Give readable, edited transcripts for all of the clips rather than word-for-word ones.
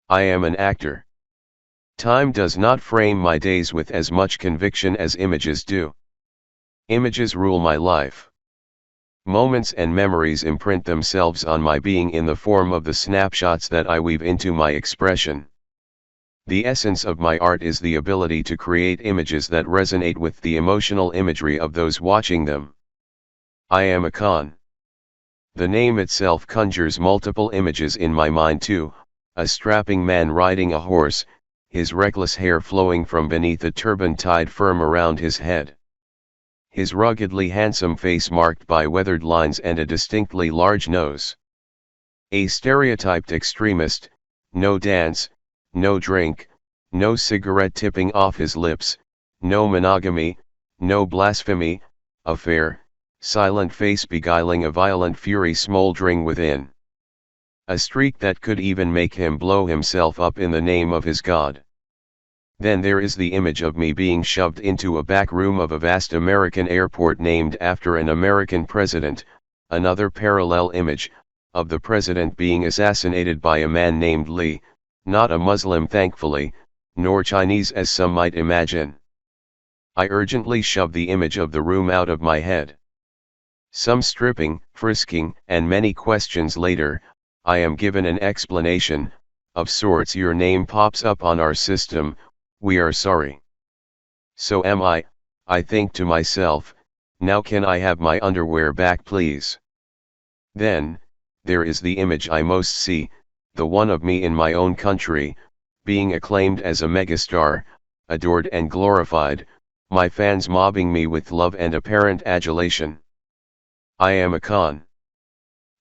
I am an actor. Time does not frame my days with as much conviction as images do. Images rule my life. Moments and memories imprint themselves on my being in the form of the snapshots that I weave into my expression. The essence of my art is the ability to create images that resonate with the emotional imagery of those watching them. I am a Khan. The name itself conjures multiple images in my mind too: a strapping man riding a horse, his reckless hair flowing from beneath a turban tied firm around his head. His ruggedly handsome face marked by weathered lines and a distinctly large nose. A stereotyped extremist: no dance, no drink, no cigarette tipping off his lips, no monogamy, no blasphemy, affair, silent face beguiling a violent fury smoldering within. A streak that could even make him blow himself up in the name of his God. Then there is the image of me being shoved into a back room of a vast American airport named after an American president, another parallel image, of the president being assassinated by a man named Lee, not a Muslim thankfully, nor Chinese as some might imagine. I urgently shove the image of the room out of my head. Some stripping, frisking, and many questions later, I am given an explanation, of sorts. Your name pops up on our system, we are sorry. So am I think to myself, now can I have my underwear back please? Then, there is the image I most see, the one of me in my own country, being acclaimed as a megastar, adored and glorified, my fans mobbing me with love and apparent adulation. I am a Khan.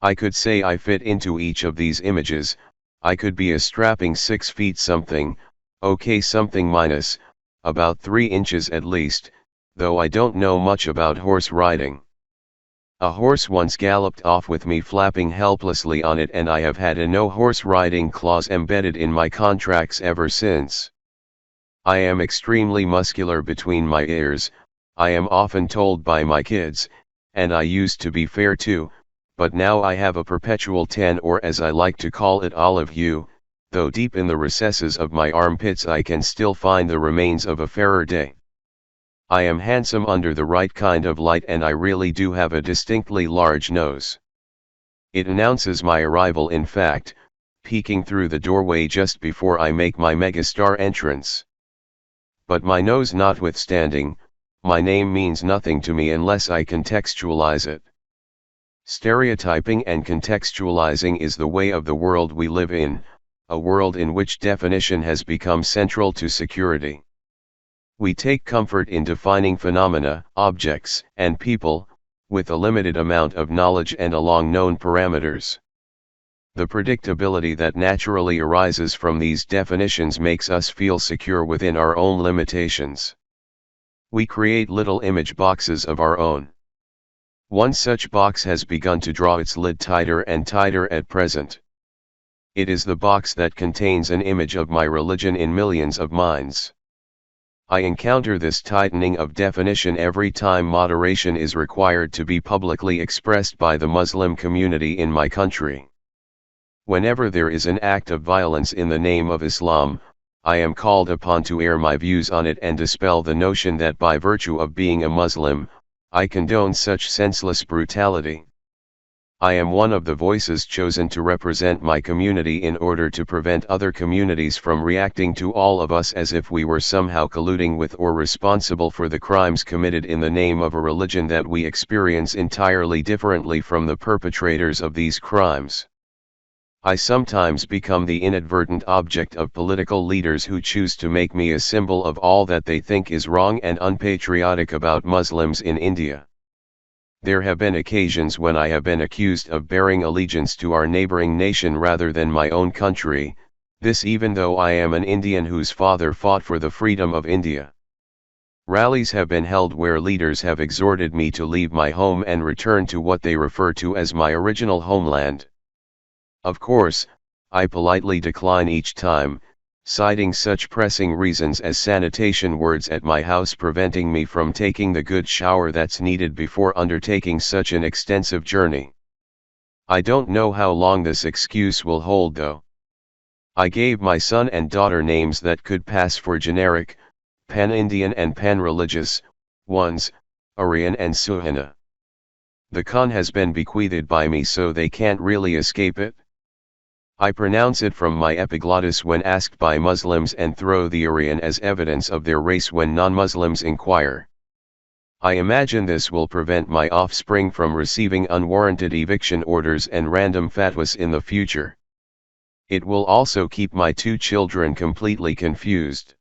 I could say I fit into each of these images. I could be a strapping 6 feet something, okay something minus, about 3 inches at least, though I don't know much about horse riding. A horse once galloped off with me flapping helplessly on it, and I have had a no horse riding clause embedded in my contracts ever since. I am extremely muscular between my ears, I am often told by my kids, and I used to be fair too, but now I have a perpetual tan, or as I like to call it, olive hue, though deep in the recesses of my armpits I can still find the remains of a fairer day. I am handsome under the right kind of light, and I really do have a distinctly large nose. It announces my arrival, in fact, peeking through the doorway just before I make my megastar entrance. But my nose notwithstanding, my name means nothing to me unless I contextualize it. Stereotyping and contextualizing is the way of the world we live in, a world in which definition has become central to security. We take comfort in defining phenomena, objects, and people, with a limited amount of knowledge and along known parameters. The predictability that naturally arises from these definitions makes us feel secure within our own limitations. We create little image boxes of our own. One such box has begun to draw its lid tighter and tighter at present. It is the box that contains an image of my religion in millions of minds. I encounter this tightening of definition every time moderation is required to be publicly expressed by the Muslim community in my country. Whenever there is an act of violence in the name of Islam, I am called upon to air my views on it and dispel the notion that by virtue of being a Muslim, I condone such senseless brutality. I am one of the voices chosen to represent my community in order to prevent other communities from reacting to all of us as if we were somehow colluding with or responsible for the crimes committed in the name of a religion that we experience entirely differently from the perpetrators of these crimes. I sometimes become the inadvertent object of political leaders who choose to make me a symbol of all that they think is wrong and unpatriotic about Muslims in India. There have been occasions when I have been accused of bearing allegiance to our neighboring nation rather than my own country, this even though I am an Indian whose father fought for the freedom of India. Rallies have been held where leaders have exhorted me to leave my home and return to what they refer to as my original homeland. Of course, I politely decline each time, citing such pressing reasons as sanitation words at my house preventing me from taking the good shower that's needed before undertaking such an extensive journey. I don't know how long this excuse will hold though. I gave my son and daughter names that could pass for generic, pan-Indian and pan-religious ones, Aryan and Suhana. The Khan has been bequeathed by me so they can't really escape it. I pronounce it from my epiglottis when asked by Muslims and throw the Aryan as evidence of their race when non-Muslims inquire. I imagine this will prevent my offspring from receiving unwarranted eviction orders and random fatwas in the future. It will also keep my two children completely confused.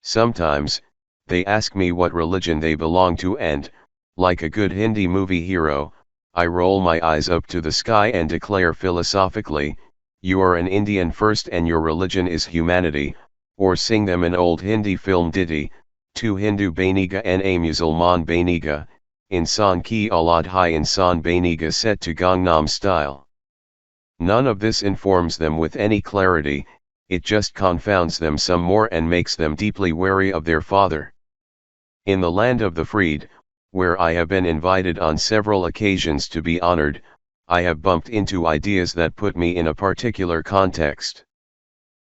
Sometimes, they ask me what religion they belong to and, like a good Hindi movie hero, I roll my eyes up to the sky and declare philosophically, "You are an Indian first and your religion is humanity," or sing them an old Hindi film ditty, "Tu Hindu Banega and a Musalman Banega, Insan ki aulad hai insan Banega," set to Gangnam Style. None of this informs them with any clarity, it just confounds them some more and makes them deeply wary of their father. In the land of the freed, where I have been invited on several occasions to be honored, I have bumped into ideas that put me in a particular context.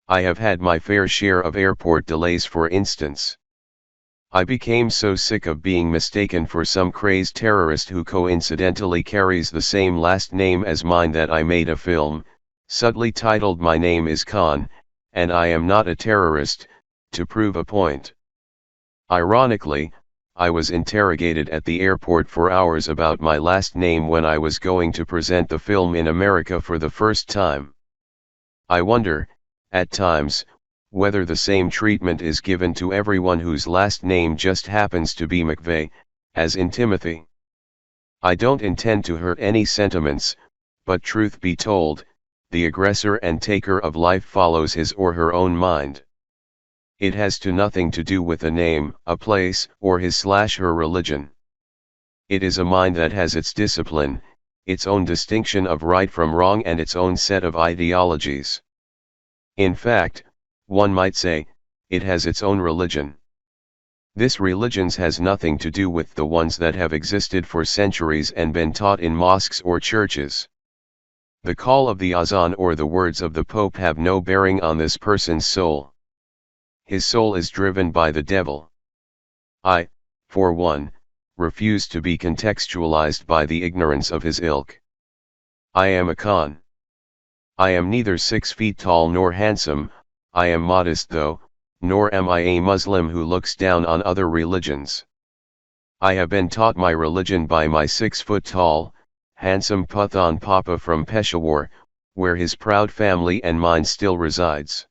I have had my fair share of airport delays, for instance. I became so sick of being mistaken for some crazed terrorist who coincidentally carries the same last name as mine that I made a film, subtly titled "My Name is Khan, and I Am Not a Terrorist," to prove a point. Ironically, I was interrogated at the airport for hours about my last name when I was going to present the film in America for the first time. I wonder, at times, whether the same treatment is given to everyone whose last name just happens to be McVeigh, as in Timothy. I don't intend to hurt any sentiments, but truth be told, the aggressor and taker of life follows his or her own mind. It has nothing to do with a name, a place, or his/her religion. It is a mind that has its discipline, its own distinction of right from wrong, and its own set of ideologies. In fact, one might say, it has its own religion. This religion has nothing to do with the ones that have existed for centuries and been taught in mosques or churches. The call of the azan or the words of the Pope have no bearing on this person's soul. His soul is driven by the devil. I, for one, refuse to be contextualized by the ignorance of his ilk. I am a Khan. I am neither 6 feet tall nor handsome, I am modest though, nor am I a Muslim who looks down on other religions. I have been taught my religion by my 6 foot tall, handsome Pathan Papa from Peshawar, where his proud family and mine still resides.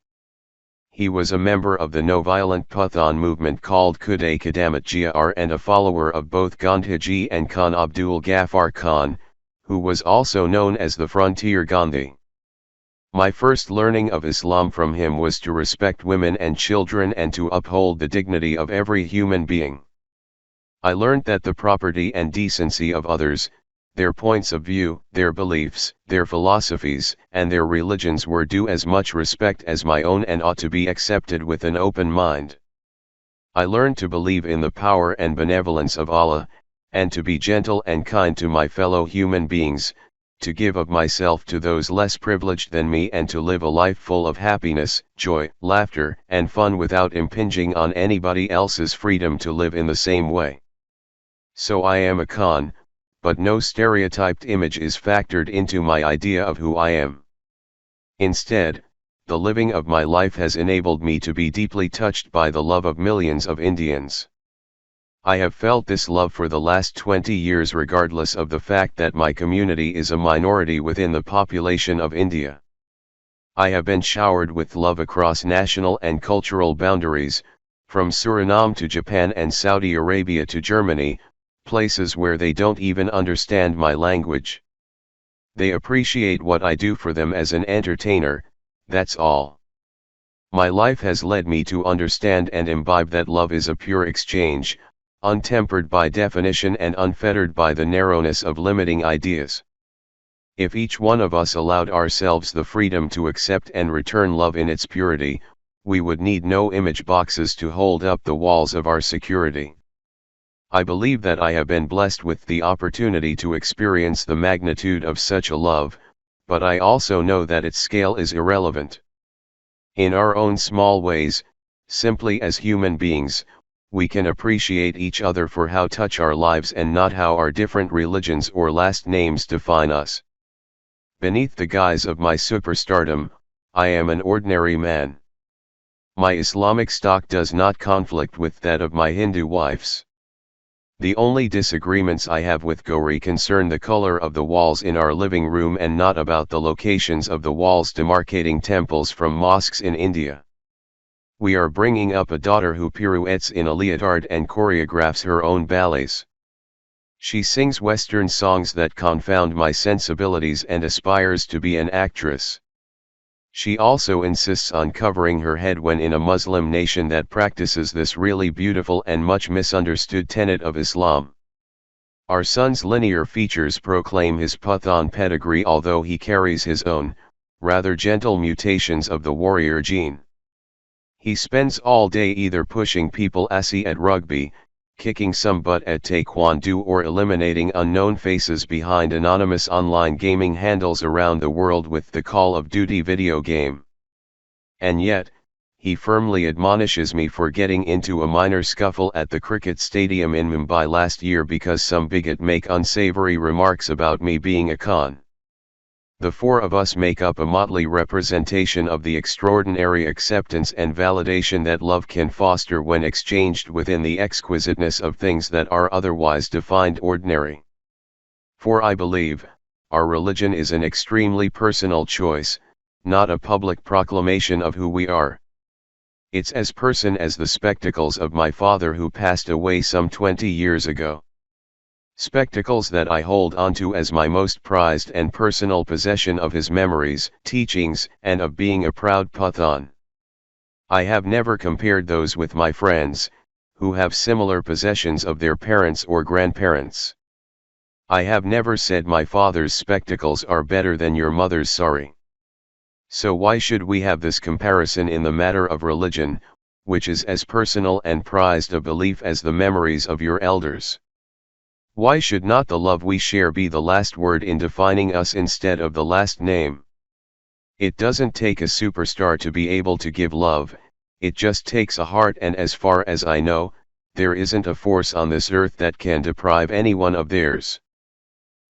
He was a member of the no-violent Pathan movement called Khuda Kadamat Jr and a follower of both Gandhiji and Khan Abdul Ghaffar Khan, who was also known as the Frontier Gandhi. My first learning of Islam from him was to respect women and children and to uphold the dignity of every human being. I learned that the property and decency of others, their points of view, their beliefs, their philosophies, and their religions were due as much respect as my own and ought to be accepted with an open mind. I learned to believe in the power and benevolence of Allah, and to be gentle and kind to my fellow human beings, to give of myself to those less privileged than me, and to live a life full of happiness, joy, laughter, and fun without impinging on anybody else's freedom to live in the same way. So I am a Khan, but no stereotyped image is factored into my idea of who I am. Instead, the living of my life has enabled me to be deeply touched by the love of millions of Indians. I have felt this love for the last 20 years regardless of the fact that my community is a minority within the population of India. I have been showered with love across national and cultural boundaries, from Suriname to Japan and Saudi Arabia to Germany, places where they don't even understand my language. They appreciate what I do for them as an entertainer, that's all. My life has led me to understand and imbibe that love is a pure exchange, untempered by definition and unfettered by the narrowness of limiting ideas. If each one of us allowed ourselves the freedom to accept and return love in its purity, we would need no image boxes to hold up the walls of our security. I believe that I have been blessed with the opportunity to experience the magnitude of such a love, but I also know that its scale is irrelevant. In our own small ways, simply as human beings, we can appreciate each other for how touch our lives and not how our different religions or last names define us. Beneath the guise of my superstardom, I am an ordinary man. My Islamic stock does not conflict with that of my Hindu wives. The only disagreements I have with Gauri concern the color of the walls in our living room and not about the locations of the walls demarcating temples from mosques in India. We are bringing up a daughter who pirouettes in a leotard and choreographs her own ballets. She sings Western songs that confound my sensibilities and aspires to be an actress. She also insists on covering her head when in a Muslim nation that practices this really beautiful and much misunderstood tenet of Islam. Our son's linear features proclaim his Pathan pedigree, although he carries his own, rather gentle mutations of the warrior gene. He spends all day either pushing people assy at rugby, kicking some butt at taekwondo, or eliminating unknown faces behind anonymous online gaming handles around the world with the Call of Duty video game. And yet, he firmly admonishes me for getting into a minor scuffle at the cricket stadium in Mumbai last year because some bigot make unsavory remarks about me being a Khan. The four of us make up a motley representation of the extraordinary acceptance and validation that love can foster when exchanged within the exquisiteness of things that are otherwise defined ordinary. For I believe, our religion is an extremely personal choice, not a public proclamation of who we are. It's as personal as the spectacles of my father who passed away some 20 years ago. Spectacles that I hold onto as my most prized and personal possession of his memories, teachings, and of being a proud Pathan. I have never compared those with my friends, who have similar possessions of their parents or grandparents. I have never said my father's spectacles are better than your mother's sari. So why should we have this comparison in the matter of religion, which is as personal and prized a belief as the memories of your elders? Why should not the love we share be the last word in defining us instead of the last name? It doesn't take a superstar to be able to give love, it just takes a heart, and as far as I know, there isn't a force on this earth that can deprive anyone of theirs.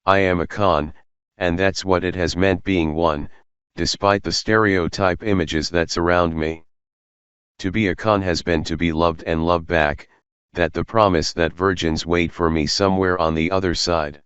I am a Khan, and that's what it has meant being one, despite the stereotype images that surround me. To be a Khan has been to be loved and loved back, that the promise that virgins wait for me somewhere on the other side.